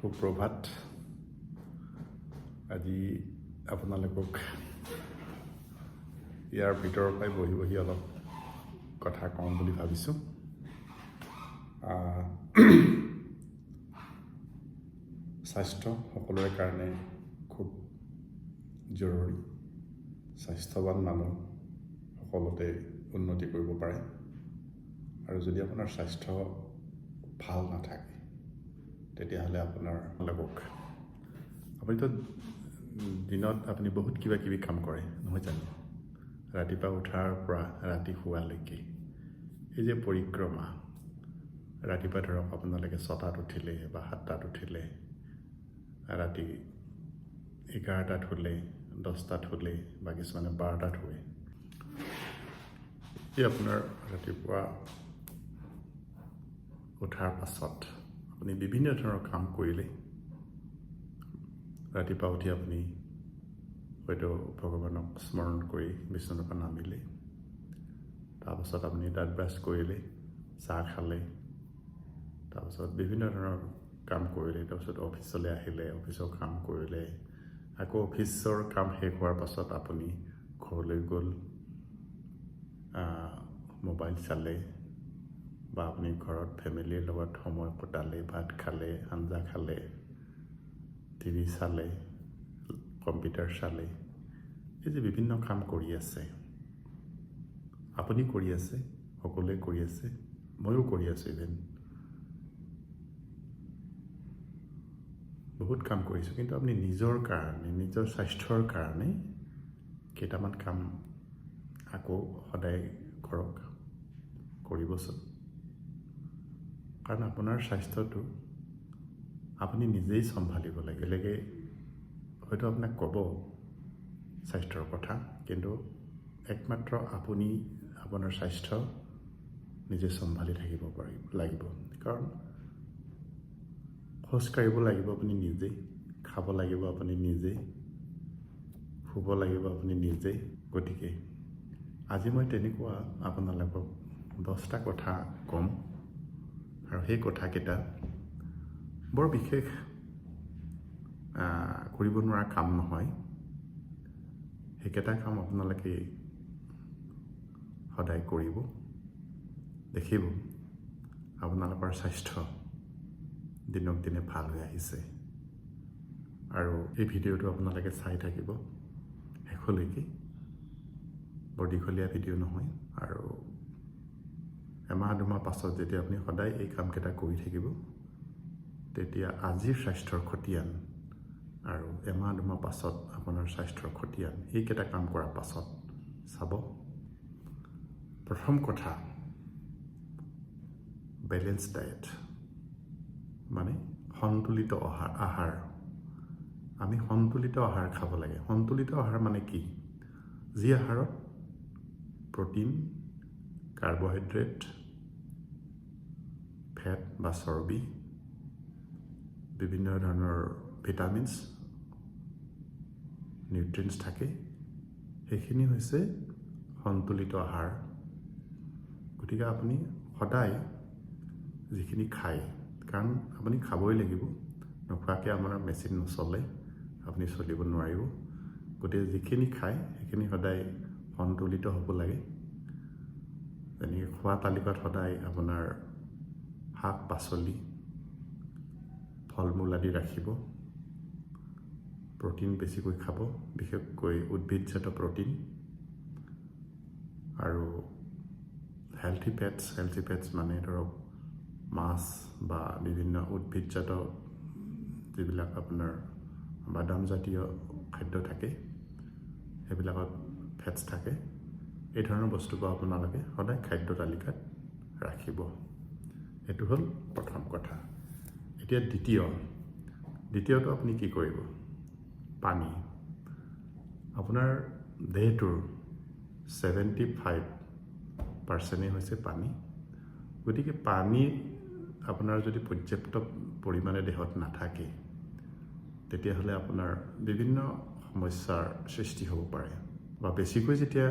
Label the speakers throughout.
Speaker 1: সুপ্ৰভাত। আজি আপোনালোকক ইয়াৰ ভিতৰৰ পৰাই বহি অলপ কথা কওঁ বুলি ভাবিছোঁ। স্বাস্থ্য সকলোৰে কাৰণে খুব জৰুৰী। স্বাস্থ্যৱান মানুহ সকলোতে উন্নতি কৰিব পাৰে, আৰু যদি আপোনাৰ স্বাস্থ্য ভাল নাথাকে তেতিয়াহ'লে আপুনিতো দিনত আপুনি বহুত কিবা কিবি কাম কৰে, নহয় জানো? ৰাতিপুৱা উঠাৰ পৰা ৰাতি শোৱালৈকে এই যে পৰিক্ৰমা, ৰাতিপুৱা ধৰক আপোনালোকে 6টাত উঠিলে বা 7টাত উঠিলে, ৰাতি 11টাত শুলে, 10টাত শুলে, বা কিছুমানে 12টাত শুৱে। এই আপোনাৰ ৰাতিপুৱা উঠাৰ পাছত আপুনি বিভিন্ন ধৰণৰ কাম কৰিলে, ৰাতিপুৱা উঠি আপুনি হয়তো ভগৱানক স্মৰণ কৰি বিচনাৰ পৰা নামিলে, তাৰপাছত আপুনি দাঁত ব্ৰাছ কৰিলে, চাহ খালে, তাৰপাছত বিভিন্ন ধৰণৰ কাম কৰিলে, তাৰপিছত অফিচলৈ আহিলে, অফিচৰ কাম কৰিলে, আকৌ অফিচৰ কাম শেষ হোৱাৰ পাছত আপুনি ঘৰলৈ গ'ল, মোবাইল চালে, বা আপুনি ঘৰত ফেমিলিৰ লগত সময় কটালে, ভাত খালে, আঞ্জা খালে, টিভি চালে, কম্পিউটাৰ চালে। এই যে বিভিন্ন কাম কৰি আছে, আপুনি কৰি আছে, সকলোৱে কৰি আছে, ময়ো কৰি আছোঁ। বহুত কাম কৰিছোঁ, কিন্তু আপুনি নিজৰ কাৰণে, নিজৰ স্বাস্থ্যৰ কাৰণে কেইটামান কাম আকৌ সদায় কৰক, কৰিবচোন। কাৰণ আপোনাৰ স্বাস্থ্যটো আপুনি নিজেই চম্ভালিব লাগে। বেলেগে হয়তো আপোনাক ক'ব স্বাস্থ্যৰ কথা, কিন্তু একমাত্ৰ আপুনি আপোনাৰ স্বাস্থ্য নিজে চম্ভালি থাকিব লাগিব। কাৰণ খোজ কাঢ়িব লাগিব আপুনি নিজেই, খাব লাগিব আপুনি নিজেই, শুব লাগিব আপুনি নিজেই। গতিকে আজি মই তেনেকুৱা আপোনালোকক 10টা কথা ক'ম, আৰু সেই কথাকেইটা বৰ বিশেষ কৰিব নোৱাৰা কাম নহয়। সেইকেইটা কাম আপোনালোকে সদায় কৰিব, দেখিব আপোনালোকৰ স্বাস্থ্য দিনক দিনে ভাল হৈ আহিছে। আৰু এই ভিডিঅ'টো আপোনালোকে চাই থাকিব শেষলৈকে, বৰ দীঘলীয়া ভিডিঅ' নহয়। আৰু এমাহ 2মাহ পাছত যেতিয়া আপুনি সদায় এই কামকেইটা কৰি থাকিব, তেতিয়া আজিৰ স্বাস্থ্যৰ খতিয়ান আৰু এমাহ 2মাহ পাছত আপোনাৰ স্বাস্থ্যৰ খতিয়ান, এইকেইটা কাম কৰাৰ পাছত চাব। প্ৰথম কথা, বেলেঞ্চ ডায়েট, মানে সন্তুলিত আহাৰ। আমি সন্তুলিত আহাৰ খাব লাগে। সন্তুলিত আহাৰ মানে কি? যি আহাৰত প্ৰটিন, কাৰ্বহাইড্ৰেট, ফেট বা চৰ্বি, বিভিন্ন ধৰণৰ ভিটামিনছ, নিউট্ৰিয়েণ্টছ থাকে, সেইখিনি হৈছে সন্তুলিত আহাৰ। গতিকে আপুনি সদায় যিখিনি খায়, কাৰণ আপুনি খাবই লাগিব, নোখোৱাকৈ আপোনাৰ মেচিন নচলে, আপুনি চলিব নোৱাৰিব। গতিকে যিখিনি খায় সেইখিনি সদায় সন্তুলিত হ'ব লাগে। যেনেকৈ খোৱা তালিকাত সদায় আপোনাৰ শাক পাচলি, ফল মূল আদি ৰাখিব। প্ৰটিন বেছিকৈ খাব, বিশেষকৈ উদ্ভিদজাত প্ৰটিন, আৰু হেল্থি ফেটছ মানে ধৰক মাছ বা বিভিন্ন উদ্ভিদজাত যিবিলাক আপোনাৰ বাদামজাতীয় খাদ্য থাকে, সেইবিলাকত ফেটছ থাকে। এই ধৰণৰ বস্তুবোৰ আপোনালোকে সদায় খাদ্য তালিকাত ৰাখিব। এইটো হ'ল প্ৰথম কথা। এতিয়া দ্বিতীয়টো আপুনি কি কৰিব? পানী। আপোনাৰ দেহটোৰ 75% হৈছে পানী। গতিকে পানী আপোনাৰ যদি পৰ্যাপ্ত পৰিমাণে দেহত নাথাকে, তেতিয়াহ'লে আপোনাৰ বিভিন্ন সমস্যাৰ সৃষ্টি হ'ব পাৰে। বা বেছিকৈ যেতিয়া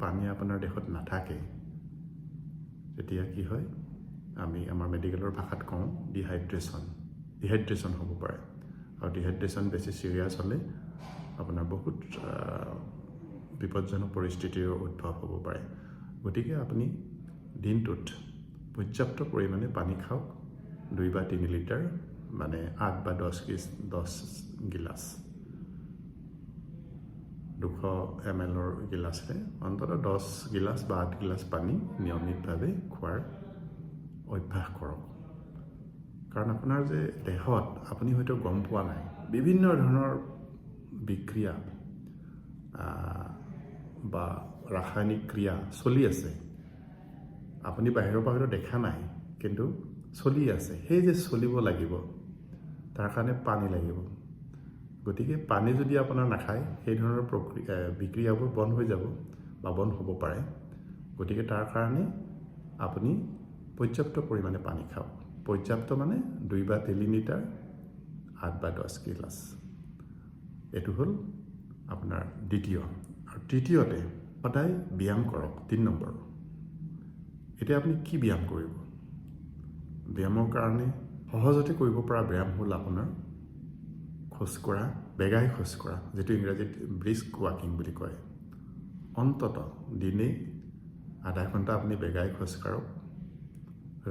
Speaker 1: পানী আপোনাৰ দেহত নাথাকে, তেতিয়া কি হয়? আমি আমাৰ মেডিকেলৰ ভাষাত কওঁ ডিহাইড্ৰেশ্যন। ডিহাইড্ৰেশ্যন হ'ব পাৰে আৰু ডিহাইড্ৰেশ্যন বেছি চিৰিয়াছ হ'লে আপোনাৰ বহুত বিপদজনক পৰিস্থিতিৰ উদ্ভৱ হ'ব পাৰে গতিকে আপুনি দিনটোত পৰ্যাপ্ত পৰিমাণে পানী খাওক 2 বা 3 লিটাৰ মানে 8 বা 10 গিলাচ 200 ml গিলাচে অন্ততঃ 10 গিলাচ বা 8 গিলাচ পানী নিয়মিতভাৱে খোৱাৰ অভ্যাস কৰক কাৰণ আপোনাৰ যে দেহত আপুনি হয়তো গম পোৱা নাই বিভিন্ন ধৰণৰ বিক্ৰিয়া বা ৰাসায়নিক ক্ৰিয়া চলি আছে আপুনি বাহিৰৰ পৰা হয়তো দেখা নাই কিন্তু চলি আছে সেই যে চলিব লাগিব তাৰ কাৰণে পানী লাগিব গতিকে পানী যদি আপোনাৰ নাখায় সেই ধৰণৰ বিক্ৰিয়াবোৰ বন্ধ হৈ যাব বা বন্ধ হ'ব পাৰে গতিকে তাৰ কাৰণে আপুনি পৰ্যাপ্ত পৰিমাণে পানী খাওক পৰ্যাপ্ত মানে 2 বা 3 লিটাৰ 8 বা 10 গিলাচ এইটো হ'ল আপোনাৰ দ্বিতীয় আৰু তৃতীয়তে সদায় ব্যায়াম কৰক 3 নম্বৰ এতিয়া আপুনি কি ব্যায়াম কৰিব ব্যায়ামৰ কাৰণে সহজতে কৰিব পৰা ব্যায়াম হ'ল আপোনাৰ খোজকঢ়া বেগাই খোজকঢ়া যেটো ইংৰাজীত ব্ৰিস্ক ৱাকিং বুলি কয় অন্ততঃ দিনে আধা ঘণ্টা আপুনি বেগাই খোজকাঢ়ক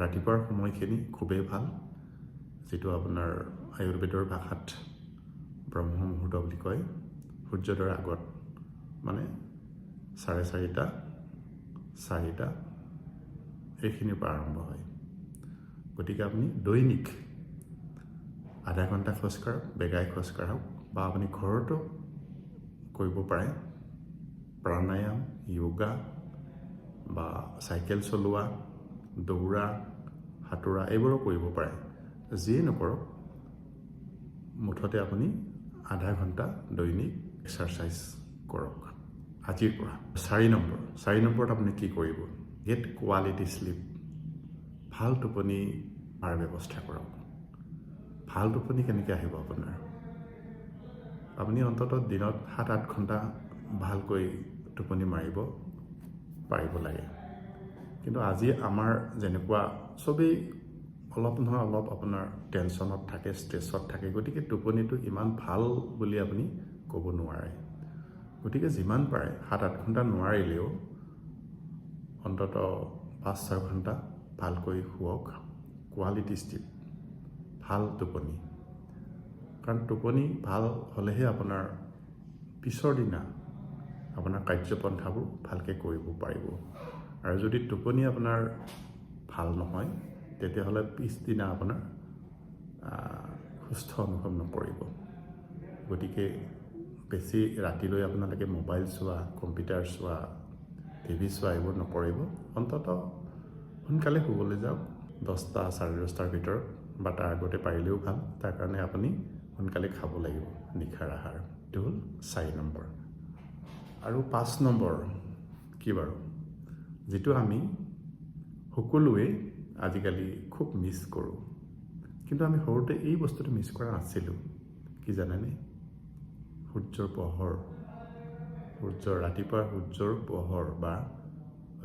Speaker 1: ৰাতিপুৱাৰ সময়খিনি খুবেই ভাল যেটো আপোনাৰ আয়ুৰ্বেদৰ ভাষাত ব্ৰহ্ম মুহূৰ্ত বুলি কয় সূৰ্যোদয়ৰ আগত মানে 4:30 4টা এইখিনিৰ পৰা আৰম্ভ হয় গতিকে আপুনি দৈনিক আধা ঘণ্টা খোজকাঢ়ক বেগাই খোজকাঢ়ক বা আপুনি ঘৰতো কৰিব পাৰে প্ৰাণায়াম যোগা বা চাইকেল চলোৱা দৌৰা সাঁতোৰা এইবোৰো কৰিব পাৰে যিয়ে নকৰক মুঠতে আপুনি আধা ঘণ্টা দৈনিক এক্সাৰচাইজ কৰক আজিৰ পৰা 4 নম্বৰত আপুনি কি কৰিব গেট কোৱালিটি স্লিপ ভাল টোপনি মাৰ ব্যৱস্থা কৰক ভাল টোপনি কেনেকৈ আহিব আপোনাৰ আপুনি অন্ততঃ দিনত 7-8 ঘণ্টা ভালকৈ টোপনি মাৰিব পাৰিব লাগে কিন্তু আজি আমাৰ যেনেকুৱা সবেই অলপ নহয় অলপ আপোনাৰ টেনশ্যনত থাকে ষ্ট্ৰেছত থাকে গতিকে টোপনিটো ইমান ভাল বুলি আপুনি ক'ব নোৱাৰে গতিকে যিমান পাৰে 7-8 ঘণ্টা নোৱাৰিলেও অন্ততঃ 5-6 ঘণ্টা ভালকৈ শুৱক কোৱালিটি স্লিপ ভাল টোপনি কাৰণ টোপনি ভাল হ'লেহে আপোনাৰ পিছৰ দিনা আপোনাৰ কাৰ্যপন্থাবোৰ ভালকৈ কৰিব পাৰিব আৰু যদি টোপনি আপোনাৰ ভাল নহয় তেতিয়াহ'লে পিছদিনা আপোনাৰ সুস্থ অনুভৱ নকৰিব গতিকে বেছি ৰাতিলৈ আপোনালোকে মোবাইল চোৱা কম্পিউটাৰ চোৱা টিভি চোৱা এইবোৰ নকৰিব অন্ততঃ সোনকালে শুবলৈ যাওক 10টা 10:30টাৰ ভিতৰত বা তাৰ আগতে পাৰিলেও ভাল তাৰ কাৰণে আপুনি সোনকালে খাব লাগিব নিশাৰ আহাৰ এইটো হ'ল 4 নম্বৰ আৰু 5 নম্বৰ কি বাৰু যেটো আমি সকলোৱে আজিকালি খুব মিছ কৰোঁ কিন্তু আমি সৰুতে এই বস্তুটো মিছ কৰা নাছিলোঁ কি জানেনে সূৰ্যৰ পোহৰ ৰাতিপুৱাৰ সূৰ্যৰ পোহৰ বা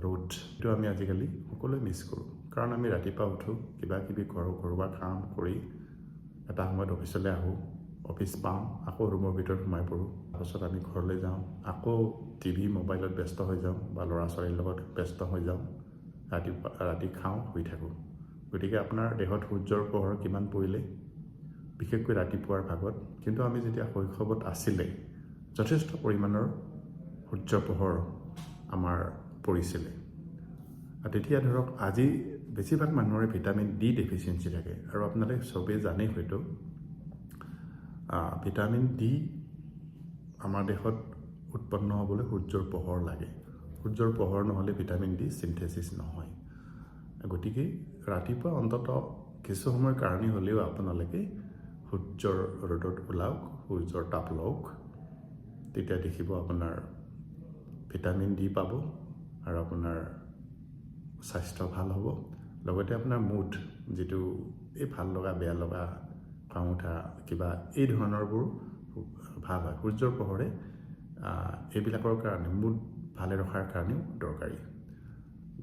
Speaker 1: ৰ'দ এইটো আমি আজিকালি সকলোৱে মিছ কৰোঁ কাৰণ আমি ৰাতিপুৱা উঠোঁ কিবা কিবি ঘৰুৱা কাম কৰি এটা সময়ত অফিচলৈ আহোঁ অফিচ পাওঁ আকৌ ৰুমৰ ভিতৰত সোমাই পৰোঁ তাৰপিছত আমি ঘৰলৈ যাওঁ আকৌ টিভি মোবাইলত ব্যস্ত হৈ যাওঁ বা ল'ৰা ছোৱালীৰ লগত ব্যস্ত হৈ যাওঁ ৰাতি খাওঁ শুই থাকোঁ গতিকে আপোনাৰ দেহত সূৰ্যৰ পোহৰ কিমান পৰিলে বিশেষকৈ ৰাতিপুৱাৰ ভাগত কিন্তু আমি যেতিয়া শৈশৱত আছিলে যথেষ্ট পৰিমাণৰ সূৰ্যৰ পোহৰ আমাৰ পৰিছিলে আৰু তেতিয়া ধৰক আজি বেছিভাগ মানুহৰে ভিটামিন ডি ডেফিচিয়েঞ্চি থাকে আৰু আপোনালোকে চবেই জানে হয়তো ভিটামিন ডি আমাৰ দেহত উৎপন্ন হ'বলৈ সূৰ্যৰ পোহৰ লাগে সূৰ্যৰ পোহৰ নহ'লে ভিটামিন ডি চিন্থেচিছ নহয় গতিকে ৰাতিপুৱা অন্ততঃ কিছু সময়ৰ কাৰণে হ'লেও আপোনালোকে সূৰ্যৰ ৰ'দত ওলাওক সূৰ্যৰ তাপ লওক তেতিয়া দেখিব আপোনাৰ ভিটামিন ডি পাব আৰু আপোনাৰ স্বাস্থ্য ভাল হ'ব লগতে আপোনাৰ মুড যেটো এই ভাল লগা বেয়া লগা খং উঠা কিবা এই ধৰণৰবোৰ ভাল হয় সূৰ্যৰ পোহৰে এইবিলাকৰ কাৰণে মুড ভালে ৰখাৰ কাৰণেও দৰকাৰী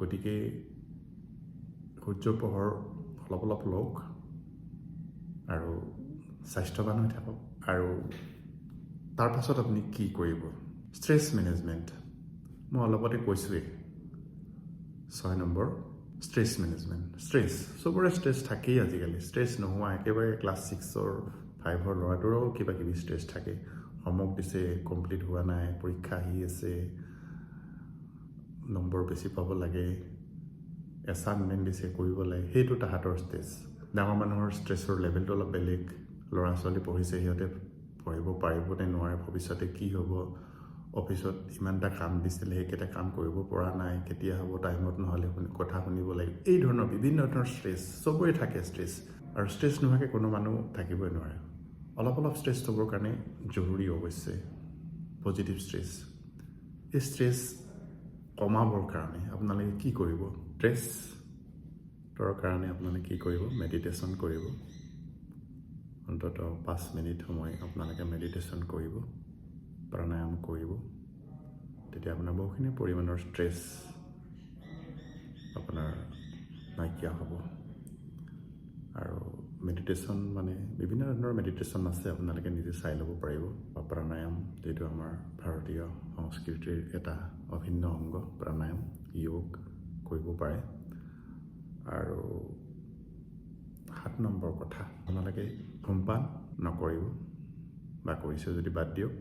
Speaker 1: গতিকে সূৰ্যৰ পোহৰ অলপ লওক আৰু স্বাস্থ্যৱান হৈ থাকক। আৰু তাৰ পাছত আপুনি কি কৰিব? ষ্ট্ৰেছ মেনেজমেণ্ট মই অলপতে কৈছোঁৱেই। 6 নম্বৰ ষ্ট্ৰেছ মেনেজমেণ্ট। ষ্ট্ৰেছ চবৰে ষ্ট্ৰেছ থাকেই আজিকালি। ষ্ট্ৰেছ নোহোৱা একেবাৰে ক্লাছ 6 5 ল'ৰাটোৰো কিবা কিবি ষ্ট্ৰেছ থাকে। হোমৱৰ্ক দিছে, কমপ্লিট হোৱা নাই, পৰীক্ষা আহি আছে, নম্বৰ বেছি পাব লাগে, এছাইনমেণ্ট দিছে কৰিব লাগে, সেইটো তাহাঁতৰ ষ্ট্ৰেছ। ডাঙৰ মানুহৰ ষ্ট্ৰেছৰ লেভেলটো অলপ বেলেগ। ল'ৰা ছোৱালী পঢ়িছে, সিহঁতে পঢ়িব পাৰিব নে নোৱাৰে, ভৱিষ্যতে কি হ'ব, অফিচত ইমানটা কাম দিছিলে সেইকেইটা কাম কৰিব পৰা নাই, কেতিয়া হ'ব, টাইমত নহ'লে কথা শুনিব লাগিব, এই ধৰণৰ বিভিন্ন ধৰণৰ ষ্ট্ৰেছ চবৰে থাকে ষ্ট্ৰেছ। আৰু ষ্ট্ৰেছ নোহোৱাকৈ কোনো মানুহ থাকিবই নোৱাৰে। অলপ অলপ ষ্ট্ৰেছ থ'বৰ কাৰণে জৰুৰী অৱশ্যে পজিটিভ ষ্ট্ৰেছ। এই ষ্ট্ৰেছ কমাবৰ কাৰণে আপোনালোকে কি কৰিব? ষ্ট্ৰেছৰ কাৰণে আপোনালোকে কি কৰিব? মেডিটেশ্যন কৰিব। অন্ততঃ 5 মিনিট সময় আপোনালোকে মেডিটেশ্যন কৰিব, প্ৰাণায়াম কৰিব। তেতিয়া আপোনাৰ বহুখিনি পৰিমাণৰ ষ্ট্ৰেছ আপোনাৰ নাইকিয়া হ'ব। আৰু মেডিটেশ্যন মানে বিভিন্ন ধৰণৰ মেডিটেশ্যন আছে, আপোনালোকে নিজে চাই ল'ব পাৰিব। প্ৰাণায়াম যিটো আমাৰ ভাৰতীয় সংস্কৃতিৰ এটা অভিন্ন অংগ, প্ৰাণায়াম যোগ কৰিব পাৰে। আৰু 7 নম্বৰ কথা, আপোনালোকে ধূমপান নকৰিব, বা কৰিছে যদি বাদ দিয়ক।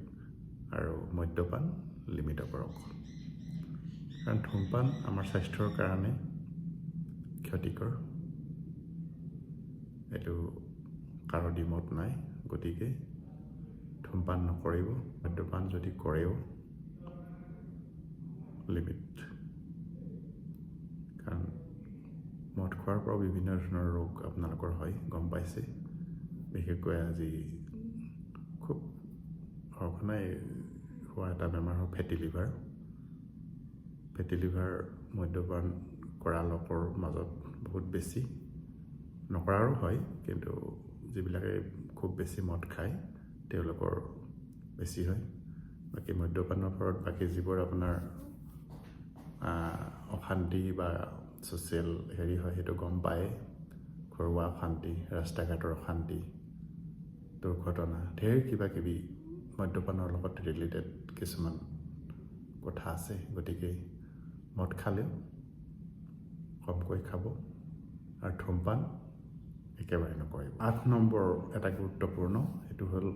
Speaker 1: আৰু মদ্যপান লিমিট কৰক। কাৰণ ধূমপান আমাৰ স্বাস্থ্যৰ কাৰণে ক্ষতিকৰ, এইটো কাৰো দ্বিমত নাই। গতিকে ধূমপান নকৰিব। মদ্যপান যদি কৰেও লিমিট। কাৰণ মদ খোৱাৰ পৰাও বিভিন্ন ধৰণৰ ৰোগ আপোনালোকৰ হয়, গম পাইছে। বিশেষকৈ আজি খুব সঘনাই হোৱা এটা বেমাৰ হ'ল ফেটি লিভাৰ। ফেটি লিভাৰ মদ্যপান কৰা লোকৰ মাজত বহুত বেছি, নকৰাৰো হয়, কিন্তু যিবিলাকে খুব বেছি মদ খায় তেওঁলোকৰ বেছি হয়। বাকী মদ্যপানৰ ফলত বাকী যিবোৰ আপোনাৰ অশান্তি বা ছ'চিয়েল হেৰি হয় সেইটো গম পায়। ঘৰুৱা অশান্তি, ৰাস্তা ঘাটৰ অশান্তি, দুৰ্ঘটনা, ঢেৰ কিবা কিবি মদ্যপানৰ লগত ৰিলেটেড কিছুমান কথা আছে। গতিকে মদ খালেও কমকৈ খাব, আৰু ধূমপান একেবাৰে নকৰিব। 8 নম্বৰ এটা গুৰুত্বপূৰ্ণ, সেইটো হ'ল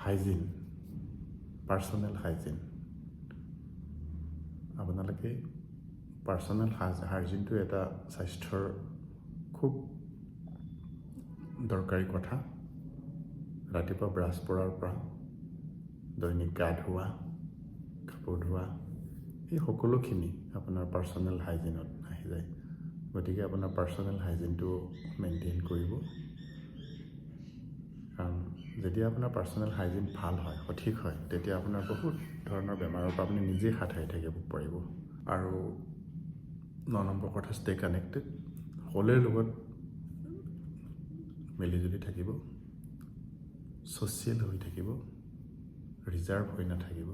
Speaker 1: হাইজিন, পাৰ্চনেল হাইজিন। আপোনালোকে পাৰ্চনেল হাইজিনটো এটা স্বাস্থ্যৰ খুব দৰকাৰী কথা। ৰাতিপুৱা ব্ৰাছ কৰাৰ পৰা দৈনিক গা ধোৱা, কাপোৰ ধোৱা, এই সকলোখিনি আপোনাৰ পাৰ্চনেল হাইজিনত আহি যায়। গতিকে আপোনাৰ পাৰ্চনেল হাইজিনটো মেইনটেইন কৰিব। কাৰণ যেতিয়া আপোনাৰ পাৰ্চনেল হাইজিন ভাল হয়, সঠিক হয়, তেতিয়া আপোনাৰ বহুত ধৰণৰ বেমাৰৰ পৰা আপুনি নিজেই হাত সাৰি থাকিব পাৰিব। আৰু 9 নম্বৰ কথা, ষ্টে কানেক্টেড। সকলোৰে লগত মিলিজুলি থাকিব, ছ'চিয়েল হৈ থাকিব, ৰিজাৰ্ভ হৈ নাথাকিব।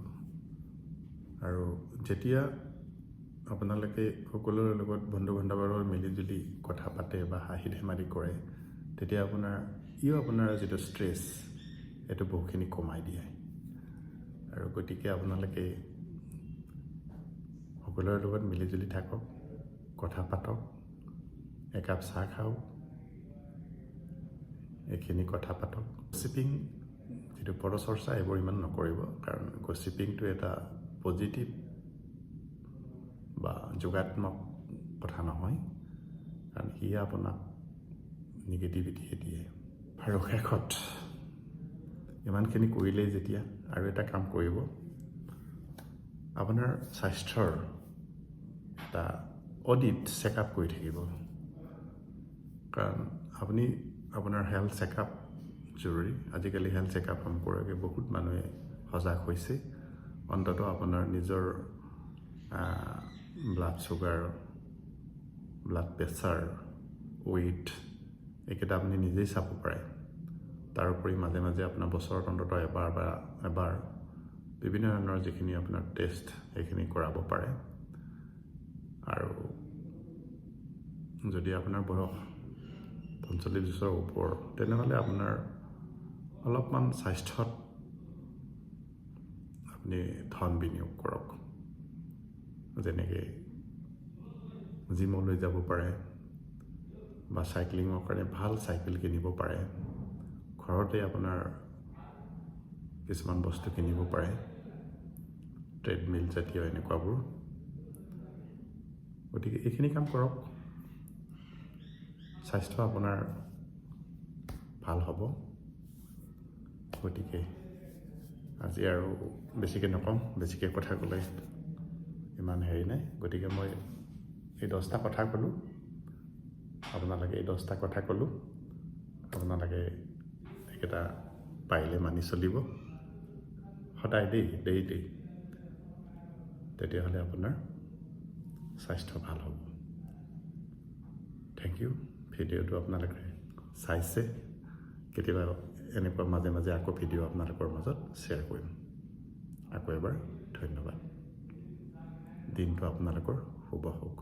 Speaker 1: আৰু যেতিয়া আপোনালোকে সকলোৰে লগত বন্ধু বান্ধৱৰ লগত মিলিজুলি কথা পাতে বা হাঁহি ধেমালি কৰে, তেতিয়া আপোনাৰ যিটো ষ্ট্ৰেছ সেইটো বহুখিনি কমাই দিয়ে। আৰু গতিকে আপোনালোকে সকলোৰে লগত মিলিজুলি থাকক, কথা পাতক, একাপ চাহ খাওক, এইখিনি কথা পাতক। গছিপিং যিটো পৰচৰ্চা, এইবোৰ ইমান নকৰিব। কাৰণ গছিপিংটো এটা পজিটিভ বা যোগাত্মক কথা নহয়, কাৰণ সি আপোনাক নিগেটিভিটিহে দিয়ে। আৰু শেষত ইমানখিনি কৰিলেই যেতিয়া আৰু এটা কাম কৰিব, আপোনাৰ স্বাস্থ্যৰ এটা অডিট চেকআপ কৰি থাকিব। কাৰণ আপুনি আপোনাৰ হেল্থ চেকআপ জৰুৰী। আজিকালি হেল্থ চেকআপ সম্পৰ্কে বহুত মানুহে সজাগ হৈছে। অন্ততঃ আপোনাৰ নিজৰ blood sugar, blood pressure, weight, এইকেইটা আপুনি নিজেই চাব পাৰে। তাৰোপৰি মাজে মাজে আপোনাৰ বছৰত অন্ততঃ এবাৰ বিভিন্ন ধৰণৰ যিখিনি আপোনাৰ টেষ্ট সেইখিনি কৰাব পাৰে। আৰু যদি আপোনাৰ বয়স 45 বছৰৰ ওপৰ, তেনেহ'লে আপোনাৰ অলপমান স্বাস্থ্যত আপুনি ধন বিনিয়োগ কৰক। যেনেকৈ জিমলৈ যাব পাৰে বা চাইক্লিঙৰ কাৰণে ভাল চাইকেল কিনিব পাৰে, ঘৰতে আপোনাৰ কিছুমান বস্তু কিনিব পাৰে, ট্ৰেডমিল জাতীয় এনেকুৱাবোৰ। গতিকে এইখিনি কাম কৰক, স্বাস্থ্য আপোনাৰ ভাল হ'ব। গতিকে আজি আৰু বেছিকৈ নকওঁ, বেছিকৈ কথা ক'লে ইমান হেৰি নাই। গতিকে মই এই 10টা কথা ক'লোঁ, আপোনালোকে এই 10টা কথা ক'লোঁ, আপোনালোকে এইকেইটা পাৰিলে মানি চলিব সদায় ডেইলি, তেতিয়াহ'লে আপোনাৰ স্বাস্থ্য ভাল হ'ব। Thank you. ভিডিঅ'টো আপোনালোকে চাইছে, কেতিয়াবা এনেকুৱা মাজে মাজে আকৌ ভিডিঅ' আপোনালোকৰ মাজত শ্বেয়াৰ কৰিম। আকৌ এবাৰ ধন্যবাদ। দিনটো আপোনালোকৰ শুভ হওক।